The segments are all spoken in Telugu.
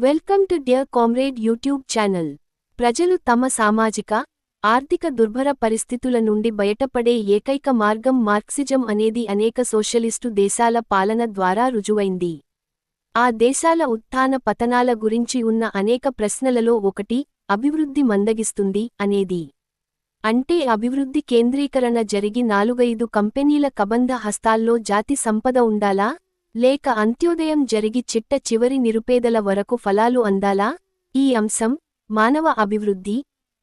Welcome to dear comrade YouTube channel. ప్రజలు తమ సామాజిక, ఆర్థిక దుర్భర పరిస్థితుల నుండి బయటపడే ఏకైక మార్గం మార్క్సిజం అనేది అనేక సోషలిస్టు దేశాల పాలన ద్వారా రుజువైంది. ఆ దేశాల ఉత్థాన పతనాల గురించి ఉన్న అనేక ప్రశ్నలలో ఒకటి, అభివృద్ధి మందగిస్తుంది అనేది. అంటే అభివృద్ధి కేంద్రీకరణ జరిగి 4-5 కంపెనీల కబంధ హస్తాల్లో జాతి సంపద ఉండాలా? లేక అంత్యోదయం జరిగి చిట్ట చివరి నిరుపేదల వరకు ఫలాలు అందాలా? ఈ అంశం, మానవ అభివృద్ధి,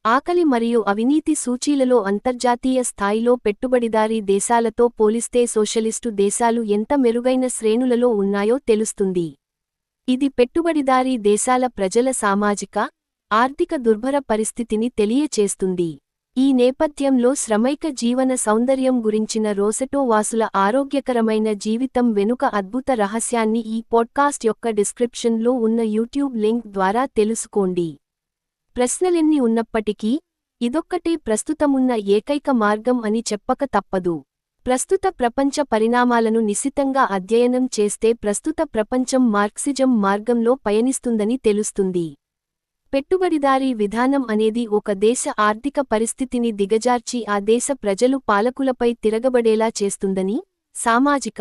ఆకలి మరియు అవినీతి సూచీలలో అంతర్జాతీయ స్థాయిలో పెట్టుబడిదారీ దేశాలతో పోలిస్తే సోషలిస్టు దేశాలు ఎంత మెరుగైన శ్రేణులలో ఉన్నాయో తెలుస్తుంది. ఇది పెట్టుబడిదారీ దేశాల ప్రజల సామాజిక, ఆర్థిక దుర్భర పరిస్థితిని తెలియచేస్తుంది. ఈ నేపథ్యంలో శ్రమైక జీవన సౌందర్యం గురించిన రోసెటో వాసుల ఆరోగ్యకరమైన జీవితం వెనుక అద్భుత రహస్యాన్ని ఈ పోడ్కాస్ట్ యొక్క డిస్క్రిప్షన్లో ఉన్న యూట్యూబ్ లింక్ ద్వారా తెలుసుకోండి. ప్రశ్నలెన్ని ఉన్నప్పటికీ, ఇదొక్కటే ప్రస్తుతమున్న ఏకైక మార్గం అని చెప్పక తప్పదు. ప్రస్తుత ప్రపంచ పరిణామాలను నిశితంగా అధ్యయనం చేస్తే ప్రస్తుత ప్రపంచం మార్క్సిజం మార్గంలో పయనిస్తుందని తెలుస్తుంది. పెట్టుబడిదారీ విధానం అనేది ఒక దేశ ఆర్థిక పరిస్థితిని దిగజార్చి ఆ దేశ ప్రజలు పాలకులపై తిరగబడేలా చేస్తుందని, సామాజిక,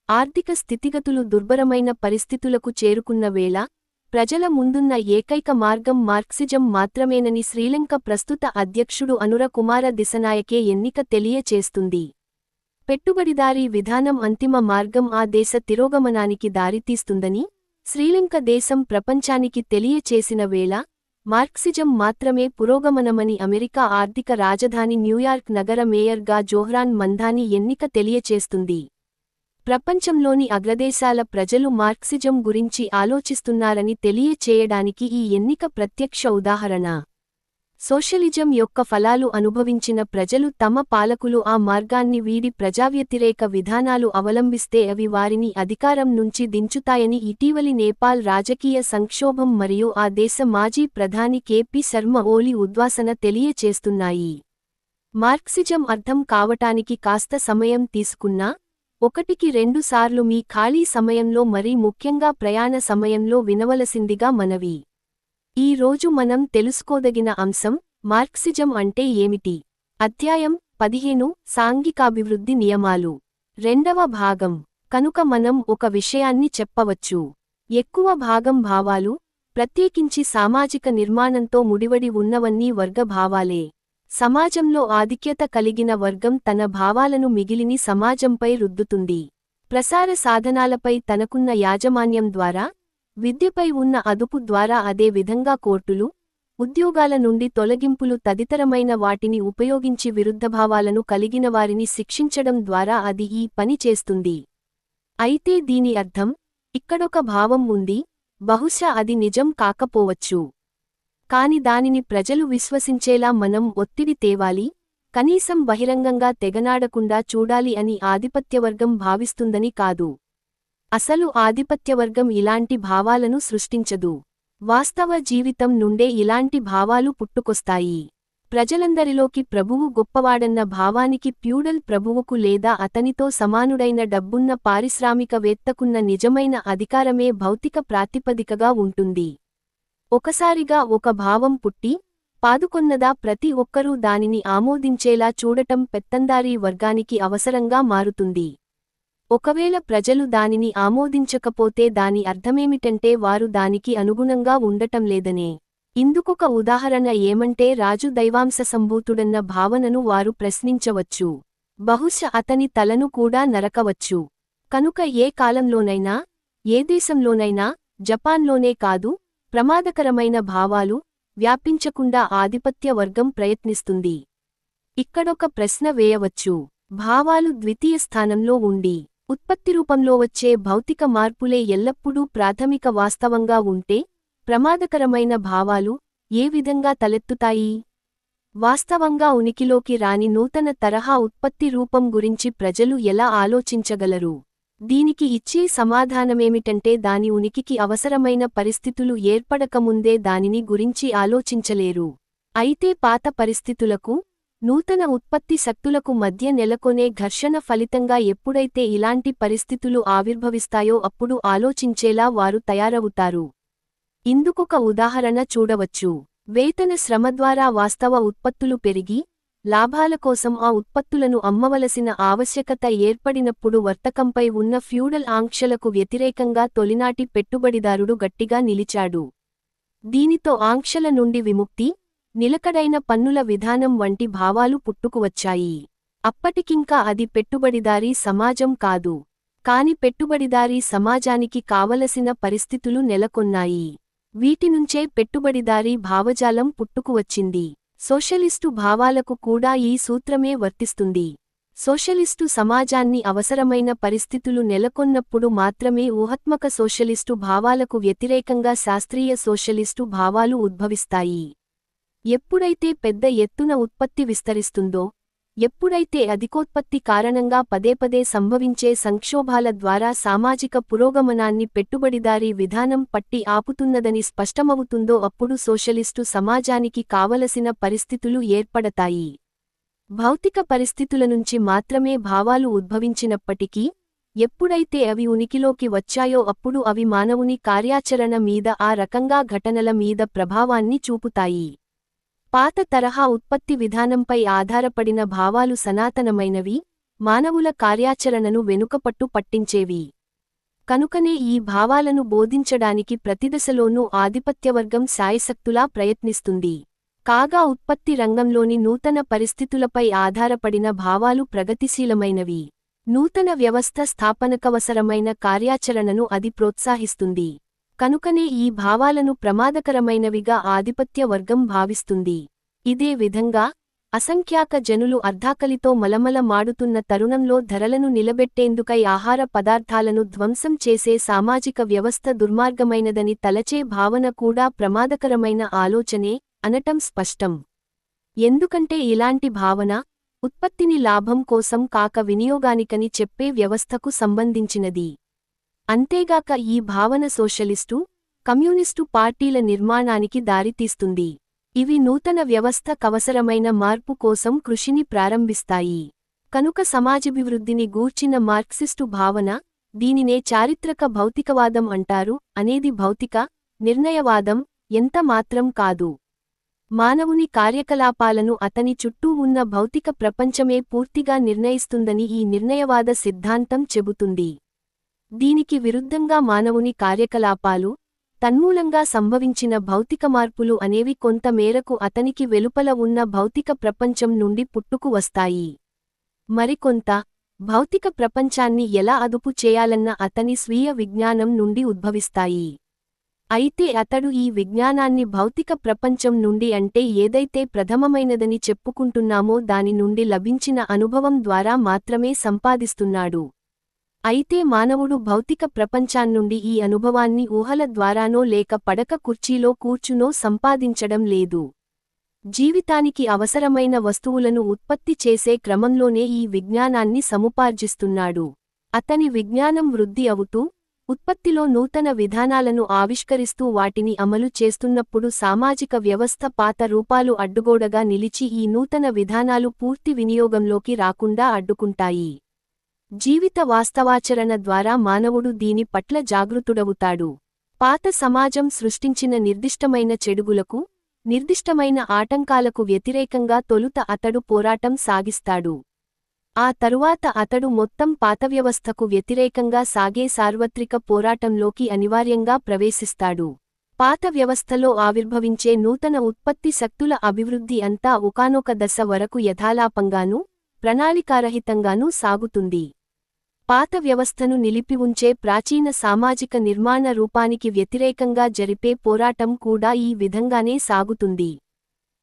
ఆర్థిక స్థితిగతులు దుర్భరమైన పరిస్థితులకు చేరుకున్న వేళ, ప్రజల ముందున్న ఏకైక మార్గం మార్క్సిజం మాత్రమేనని శ్రీలంక ప్రస్తుత అధ్యక్షుడు అనుర కుమార దిశనాయకే ఎన్నిక తెలియచేస్తుంది. పెట్టుబడిదారీ విధానం అంతిమ మార్గం ఆ దేశ తిరోగమనానికి దారితీస్తుందని, శ్రీలంక దేశం ప్రపంచానికి తెలియచేసిన వేళ, మార్క్సిజం మాత్రమే పురోగమనమని అమెరికా ఆర్థిక రాజధాని న్యూయార్క్ నగర మేయర్గా జోహ్రాన్ మంధాని ఎన్నిక తెలియచేస్తుంది. ప్రపంచంలోని అగ్రదేశాల ప్రజలు మార్క్సిజం గురించి ఆలోచిస్తున్నారని తెలియచేయడానికి ఈ ఎన్నిక ప్రత్యక్ష ఉదాహరణ. సోషలిజం యొక్క ఫలాలు అనుభవించిన ప్రజలు తమ పాలకులు ఆ మార్గాన్ని వీడి ప్రజావ్యతిరేక విధానాలు అవలంబిస్తే అవి వారిని అధికారం నుంచి దించుతాయని ఇటీవలి నేపాల్ రాజకీయ సంక్షోభం మరియు ఆ దేశ మాజీ ప్రధాని కెపి శర్మ ఓలి ఉద్వాసన తెలియచేస్తున్నాయి. మార్క్సిజం అర్థం కావటానికి కాస్త సమయం తీసుకున్నా, 1-2 సార్లు మీ ఖాళీ సమయంలో మరీ ముఖ్యంగా ప్రయాణ సమయంలో వినవలసిందిగా మనవి. ఈ రోజు మనం తెలుసుకోదగిన అంశం, మార్క్సిజం అంటే ఏమిటి? అధ్యాయం 15 సాంఘికాభివృద్ధి నియమాలు. 2వ భాగం. కనుక మనం ఒక విషయాన్ని చెప్పవచ్చు. ఎక్కువ భాగం భావాలు, ప్రత్యేకించి సామాజిక నిర్మాణంతో ముడివడి ఉన్నవన్నీ వర్గ భావాలే. సమాజంలో ఆధిక్యత కలిగిన వర్గం తన భావాలను మిగిలిని సమాజంపై రుద్దుతుంది. ప్రసార సాధనాలపై తనకున్న యాజమాన్యం ద్వారా, విద్యపై ఉన్న అదుపు ద్వారా, అదే విధంగా కోర్టులు, ఉద్యోగాల నుండి తొలగింపులు తదితరమైన వాటిని ఉపయోగించి విరుద్ధభావాలను కలిగినవారిని శిక్షించడం ద్వారా అది ఈ పని చేస్తుంది. అయితే దీని అర్థం, ఇక్కడొక భావం ఉంది, బహుశా అది నిజం కాకపోవచ్చు. కాని దానిని ప్రజలు విశ్వసించేలా మనం ఒత్తిడి తేవాలి, కనీసం బహిరంగంగా తెగనాడకుండా చూడాలి అని ఆధిపత్యవర్గం భావిస్తుందని కాదు. అసలు ఆధిపత్యవర్గం ఇలాంటి భావాలను సృష్టించదు. వాస్తవ జీవితం నుండే ఇలాంటి భావాలు పుట్టుకొస్తాయి. ప్రజలందరిలోకి ప్రభువు గొప్పవాడన్న భావానికి ఫ్యూడల్ ప్రభువుకు లేదా అతనితో సమానుడైన డబ్బున్న పారిశ్రామికవేత్తకున్న నిజమైన అధికారమే భౌతిక ప్రాతిపదికగా ఉంటుంది. ఒకసారిగా ఒక భావం పుట్టి, పాదుకొన్నదా ప్రతి ఒక్కరూ దానిని ఆమోదించేలా చూడటం పెత్తందారీ వర్గానికి అవసరంగా మారుతుంది. ఒకవేళ ప్రజలు దానిని ఆమోదించకపోతే దాని అర్థమేమిటంటే వారు దానికి అనుగుణంగా ఉండటం లేదనే. ఇందుకొక ఉదాహరణ ఏమంటే రాజు దైవాంశ సంభూతుడన్న భావనను వారు ప్రశ్నించవచ్చు. బహుశా అతని తలను కూడా నరకవచ్చు. కనుక ఏ కాలంలోనైనా, ఏ దేశంలోనైనా, జపాన్లోనే కాదు, ప్రమాదకరమైన భావాలు వ్యాపించకుండా ఆధిపత్య వర్గం ప్రయత్నిస్తుంది. ఇక్కడొక ప్రశ్న వేయవచ్చు. భావాలు ద్వితీయ స్థానంలో ఉండి, ఉత్పత్తి రూపంలో వచ్చే భౌతిక మార్పులే ఎల్లప్పుడూ ప్రాథమిక వాస్తవంగా ఉంటే, ప్రమాదకరమైన భావాలు ఏ విధంగా తలెత్తుతాయి? వాస్తవంగా ఉనికిలోకి రాని నూతన తరహా ఉత్పత్తి రూపం గురించి ప్రజలు ఎలా ఆలోచించగలరు? దీనికి ఇచ్చే సమాధానమేమిటంటే దాని ఉనికికి అవసరమైన పరిస్థితులు ఏర్పడకముందే దానిని గురించి ఆలోచించలేరు. అయితే పాత పరిస్థితులకు, నూతన ఉత్పత్తి శక్తులకు మధ్య నెలకొనే ఘర్షణ ఫలితంగా ఎప్పుడైతే ఇలాంటి పరిస్థితులు ఆవిర్భవిస్తాయో అప్పుడు ఆలోచించేలా వారు తయారవుతారు. ఇందుకొక ఉదాహరణ చూడవచ్చు. వేతన శ్రమ ద్వారా వాస్తవ ఉత్పత్తులు పెరిగి, లాభాల కోసం ఆ ఉత్పత్తులను అమ్మవలసిన ఆవశ్యకత ఏర్పడినప్పుడు వర్తకంపై ఉన్న ఫ్యూడల్ ఆంక్షలకు వ్యతిరేకంగా తొలినాటి పెట్టుబడిదారుడు గట్టిగా నిలిచాడు. దీనితో ఆంక్షల నుండి విముక్తి, నిలకడైన పన్నుల విధానం వంటి భావాలు పుట్టుకువచ్చాయి. అప్పటికింకా అది పెట్టుబడిదారీ సమాజం కాదు. కాని పెట్టుబడిదారీ సమాజానికి కావలసిన పరిస్థితులు నెలకొన్నాయి. వీటినుంచే పెట్టుబడిదారీ భావజాలం పుట్టుకువచ్చింది. సోషలిస్టు భావాలకు కూడా ఈ సూత్రమే వర్తిస్తుంది. సోషలిస్టు సమాజాన్ని అవసరమైన పరిస్థితులు నెలకొన్నప్పుడు మాత్రమే ఊహాత్మక సోషలిస్టు భావాలకు వ్యతిరేకంగా శాస్త్రీయ సోషలిస్టు భావాలు ఉద్భవిస్తాయి. ఎప్పుడైతే పెద్ద ఎత్తున ఉత్పత్తి విస్తరిస్తుందో, ఎప్పుడైతే అధికోత్పత్తి కారణంగా పదేపదే సంభవించే సంక్షోభాల ద్వారా సామాజిక పురోగమనాన్ని పెట్టుబడిదారీ విధానం పట్టి ఆపుతున్నదని స్పష్టమవుతుందో అప్పుడు సోషలిస్టు సమాజానికి కావలసిన పరిస్థితులు ఏర్పడతాయి. భౌతిక పరిస్థితుల నుంచి మాత్రమే భావాలు ఉద్భవించినప్పటికీ, ఎప్పుడైతే అవి ఉనికిలోకి వచ్చాయో అప్పుడు అవి మానవుని కార్యాచరణ మీద ఆ రకంగా ఘటనల మీద ప్రభావాన్ని చూపుతాయి. పాత తరహా ఉత్పత్తి విధానంపై ఆధారపడిన భావాలు సనాతనమైనవి, మానవుల కార్యాచరణను వెనుకపట్టు పట్టించేవి. కనుకనే ఈ భావాలను బోధించడానికి ప్రతిదశలోనూ ఆధిపత్యవర్గం శాయశక్తులా ప్రయత్నిస్తుంది. కాగా ఉత్పత్తి రంగంలోని నూతన పరిస్థితులపై ఆధారపడిన భావాలు ప్రగతిశీలమైనవి. నూతన వ్యవస్థ స్థాపనకవసరమైన కార్యాచరణను అది ప్రోత్సాహిస్తుంది. కనుకనే ఈ భావాలను ప్రమాదకరమైనవిగా ఆధిపత్య వర్గం భావిస్తుంది. ఇదే విధంగా అసంఖ్యాక జనులు అర్ధాకలితో మలమల మాడుతున్న తరుణంలో ధరలను నిలబెట్టేందుకై ఆహార పదార్థాలను ధ్వంసం చేసే సామాజిక వ్యవస్థ దుర్మార్గమైనదని తలచే భావన కూడా ప్రమాదకరమైన ఆలోచనే అనటం స్పష్టం. ఎందుకంటే ఇలాంటి భావన ఉత్పత్తిని లాభం కోసం కాక వినియోగానికని చెప్పే వ్యవస్థకు సంబంధించినది. అంతేగాక ఈ భావన సోషలిస్టు, కమ్యూనిస్టు పార్టీల నిర్మాణానికి దారితీస్తుంది. ఇవి నూతన వ్యవస్థ కవసరమైన మార్పు కోసం కృషిని ప్రారంభిస్తాయి. కనుక సమాజాభివృద్ధిని గూర్చిన మార్క్సిస్టు భావన, దీనినే చారిత్రక భౌతికవాదం అంటారు, అనేది భౌతిక నిర్ణయవాదం ఎంత మాత్రం కాదు. మానవుని కార్యకలాపాలను అతని చుట్టూ ఉన్న భౌతిక ప్రపంచమే పూర్తిగా నిర్ణయిస్తుందని ఈ నిర్ణయవాద సిద్ధాంతం చెబుతుంది. దీనికి విరుద్ధంగా మానవుని కార్యకలాపాలు, తన్మూలంగా సంభవించిన భౌతిక మార్పులు అనేవి కొంత మేరకు అతనికి వెలుపల ఉన్న భౌతిక ప్రపంచం నుండి పుట్టుకు వస్తాయి. మరికొంత భౌతిక ప్రపంచాన్ని ఎలా అదుపు చేయాలన్న అతని స్వీయ విజ్ఞానం నుండి ఉద్భవిస్తాయి. అయితే అతడు ఈ విజ్ఞానాన్ని భౌతిక ప్రపంచం నుండి అంటే ఏదైతే ప్రథమమైనదని చెప్పుకుంటున్నామో దాని నుండి లభించిన అనుభవం ద్వారా మాత్రమే సంపాదిస్తున్నాడు. అయితే మానవుడు భౌతిక ప్రపంచాన్నుండి ఈ అనుభవాన్ని ఊహల ద్వారానో లేక పడక కుర్చీలో కూర్చునో సంపాదించడం లేదు. జీవితానికి అవసరమైన వస్తువులను ఉత్పత్తి చేసే క్రమంలోనే ఈ విజ్ఞానాన్ని సముపార్జిస్తున్నాడు. అతని విజ్ఞానం వృద్ధి అవుతూ, ఉత్పత్తిలో నూతన విధానాలను ఆవిష్కరిస్తూ వాటిని అమలు చేస్తున్నప్పుడు సామాజిక వ్యవస్థ పాత రూపాలు అడ్డుగోడగా నిలిచి ఈ నూతన విధానాలు పూర్తి వినియోగంలోకి రాకుండా అడ్డుకుంటాయి. జీవిత వాస్తవాచరణ ద్వారా మానవుడు దీని పట్ల జాగృతుడవుతాడు. పాత సమాజం సృష్టించిన నిర్దిష్టమైన చెడుగులకు, నిర్దిష్టమైన ఆటంకాలకు వ్యతిరేకంగా తొలుత అతడు పోరాటం సాగిస్తాడు. ఆ తరువాత అతడు మొత్తం పాత వ్యవస్థకు వ్యతిరేకంగా సాగే సార్వత్రిక పోరాటంలోకి అనివార్యంగా ప్రవేశిస్తాడు. పాత వ్యవస్థలో ఆవిర్భవించే నూతన ఉత్పత్తి శక్తుల అభివృద్ధి అంతా ఒకానొక దశ వరకు యథాలాపంగానూ, ప్రణాళికారహితంగానూ సాగుతుంది. పాత వ్యవస్థను నిలిపివుంచే ప్రాచీన సామాజిక నిర్మాణ రూపానికి వ్యతిరేకంగా జరిపే పోరాటం కూడా ఈ విధంగానే సాగుతుంది.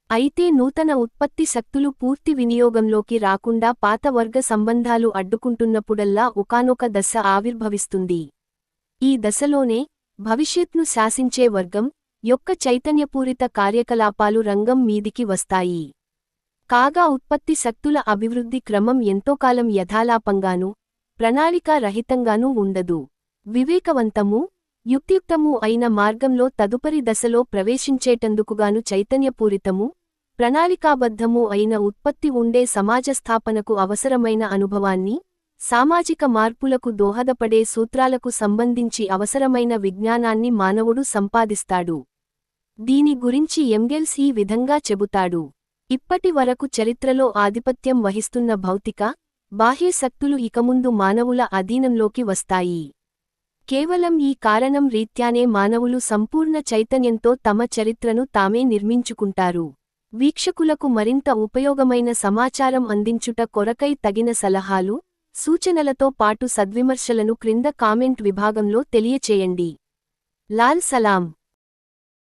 అయితే నూతన ఉత్పత్తి శక్తులు పూర్తి వినియోగంలోకి రాకుండా పాత వర్గ సంబంధాలు అడ్డుకుంటున్నప్పుడల్లా ఒకానొక దశ ఆవిర్భవిస్తుంది. ఈ దశలోనే భవిష్యత్ను శాసించే వర్గం యొక్క చైతన్యపూరిత కార్యకలాపాలు రంగం మీదికి వస్తాయి. కాగా ఉత్పత్తి శక్తుల అభివృద్ధి క్రమం ఎంతోకాలం యథాలాపంగానూ, ప్రణాళికా రహితంగానూ ఉండదు. వివేకవంతమూ, యుక్తియుక్తమూ అయిన మార్గంలో తదుపరి దశలో ప్రవేశించేటందుకుగాను చైతన్యపూరితమూ, ప్రణాళికాబద్ధమూ అయిన ఉత్పత్తి ఉండే సమాజస్థాపనకు అవసరమైన అనుభవాన్ని, సామాజిక మార్పులకు దోహదపడే సూత్రాలకు సంబంధించి అవసరమైన విజ్ఞానాన్ని మానవుడు సంపాదిస్తాడు. దీని గురించి ఎంగెల్స్ ఈ విధంగా చెబుతాడు. ఇప్పటి వరకు చరిత్రలో ఆధిపత్యం వహిస్తున్న భౌతిక, బాహ్య శక్తులు ఇకముందు మానవుల అధీనంలోకి వస్తాయి. కేవలం ఈ కారణం రీత్యానే మానవులు సంపూర్ణ చైతన్యంతో తమ చరిత్రను తామే నిర్మించుకుంటారు. వీక్షకులకు మరింత ఉపయోగమైన సమాచారం అందించుట కొరకై తగిన సలహాలు, సూచనలతో పాటు సద్విమర్శలను క్రింద కామెంట్ విభాగంలో తెలియచేయండి. లాల్ సలాం.